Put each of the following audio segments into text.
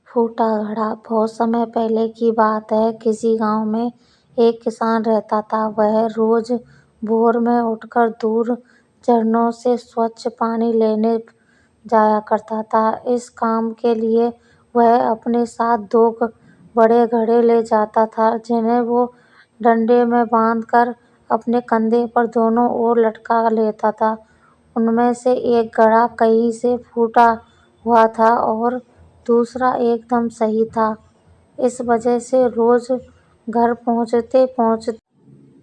پھوٹا گھڑا۔ بہت سمے پہلے کی بات ہے۔ کسی گاؤں میں ایک کسان رہتا تھا۔ وہ روز بھور میں اٹھ کر دور جھرنوں سے سوچھ پانی لینے جایا کرتا تھا۔ اس کام کے لیے وہ اپنے ساتھ دو بڑے گھڑے لے جاتا تھا، جنہیں وہ ڈنڈے میں باندھ کر اپنے کندھے پر دونوں اور لٹکا لیتا تھا۔ ان میں سے ایک گھڑا کہیں سے پھوٹا ہوا تھا اور دوسرا ایک دم صحیح تھا۔ اس وجہ سے روز گھر پہنچتے پہنچتے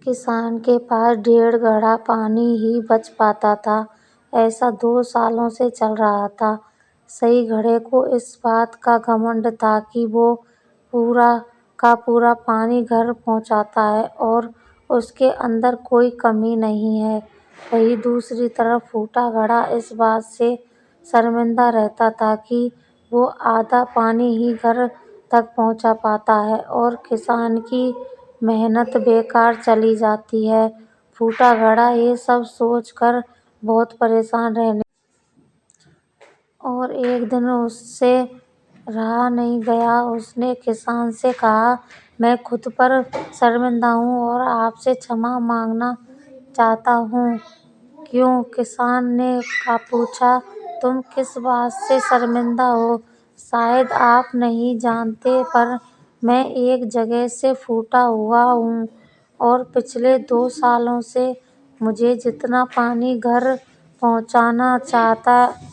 کسان کے پاس 1.5 گھڑا پانی ہی بچ پاتا تھا۔ ایسا 2 سالوں سے چل رہا تھا۔ صحیح گھڑے کو اس بات کا گھمنڈ تھا کہ وہ پورا کا پورا پانی گھر پہنچاتا ہے اور اس کے اندر کوئی کمی نہیں ہے۔ وہیں دوسری طرف پھوٹا گھڑا اس بات سے شرمندہ رہتا تھا کہ وہ آدھا پانی ہی گھر تک پہنچا پاتا ہے اور کسان کی محنت بیکار چلی جاتی ہے۔ پھوٹا گھڑا یہ سب سوچ کر بہت پریشان رہنے اور ایک دن اس سے رہا نہیں گیا۔ اس نے کسان سے کہا، "میں خود پر شرمندہ ہوں اور آپ سے معافی مانگنا چاہتا ہوں۔" "کیوں؟" کسان نے پوچھا۔ "تم کس بات سے شرمندہ ہو؟ شاید آپ نہیں جانتے پر میں ایک جگہ سے پھوٹا ہوا ہوں اور پچھلے 2 سالوں سے مجھے جتنا پانی گھر پہنچانا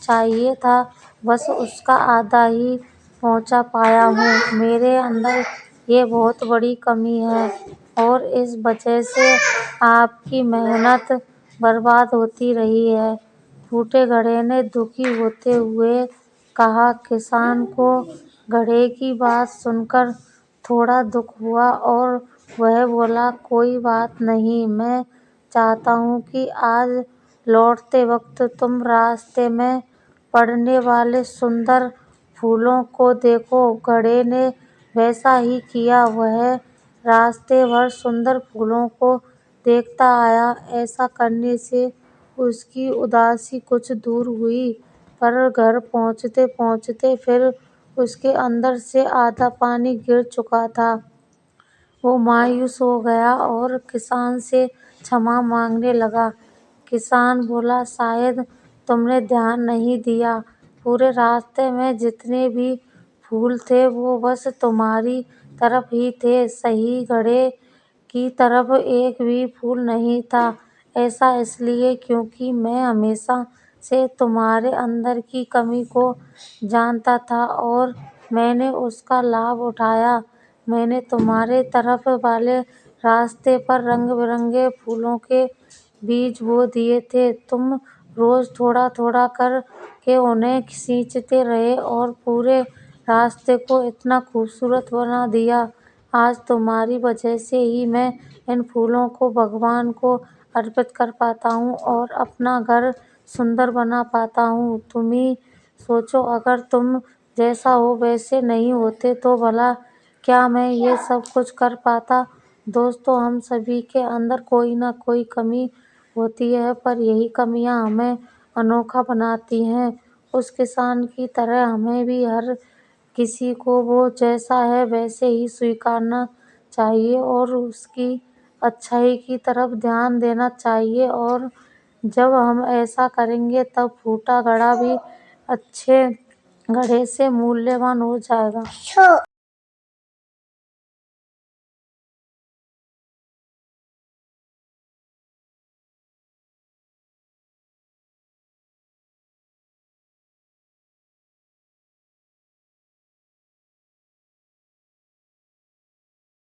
چاہیے تھا بس اس کا آدھا ہی پہنچا پایا ہوں۔ میرے اندر یہ بہت بڑی کمی ہے اور اس وجہ سے آپ کی محنت برباد ہوتی رہی ہے۔" پھوٹے گھڑے نے دکھی ہوتے ہوئے کہا۔ کسان کو گھڑے کی بات سن کر تھوڑا دکھ ہوا اور وہ بولا، "کوئی بات نہیں، میں چاہتا ہوں کہ آج لوٹتے وقت تم راستے میں پڑنے والے سندر پھولوں کو دیکھو۔" گھڑے نے ویسا ہی کیا۔ وہ راستے بھر سندر پھولوں کو دیکھتا آیا۔ ایسا کرنے سے اس کی اداسی کچھ دور ہوئی پر گھر پہنچتے پہنچتے پھر اس کے اندر سے آدھا پانی گر چکا تھا۔ وہ مایوس ہو گیا اور کسان سے معافی مانگنے لگا۔ کسان بولا، "شاید تم نے دھیان نہیں دیا۔ پورے راستے میں جتنے بھی پھول تھے وہ بس تمہاری طرف ہی تھے۔ صحیح گھڑے کی طرف ایک بھی پھول نہیں تھا۔ ایسا اس لیے کیونکہ میں ہمیشہ سے تمہارے اندر کی کمی کو جانتا تھا اور میں نے اس کا لابھ اٹھایا۔ میں نے تمہاری طرف والے راستے پر رنگ برنگے پھولوں کے بیج بو دیے تھے۔ تم روز تھوڑا تھوڑا کر کے انہیں سینچتے رہے اور پورے راستے کو اتنا خوبصورت بنا دیا۔ آج تمہاری وجہ سے ہی میں ان پھولوں کو بھگوان کو ارپت کر پاتا ہوں اور اپنا گھر سندر بنا پاتا ہوں۔ تم ہی سوچو، اگر تم جیسا ہو ویسے نہیں ہوتے تو بھلا کیا میں یہ سب کچھ کر پاتا؟ دوستو، ہم سبھی کے اندر کوئی نہ کوئی کمی ہوتی ہے پر یہی کمیاں ہمیں انوکھا بناتی ہیں۔ اس کسان کی طرح ہمیں بھی ہر کسی کو وہ جیسا ہے ویسے ہی سویکارنا چاہیے اور اس کی اچھائی کی طرف دھیان دینا چاہیے، اور جب ہم ایسا کریں گے تب پھوٹا گھڑا بھی اچھے گھڑے سے مولیہوان ہو جائے گا۔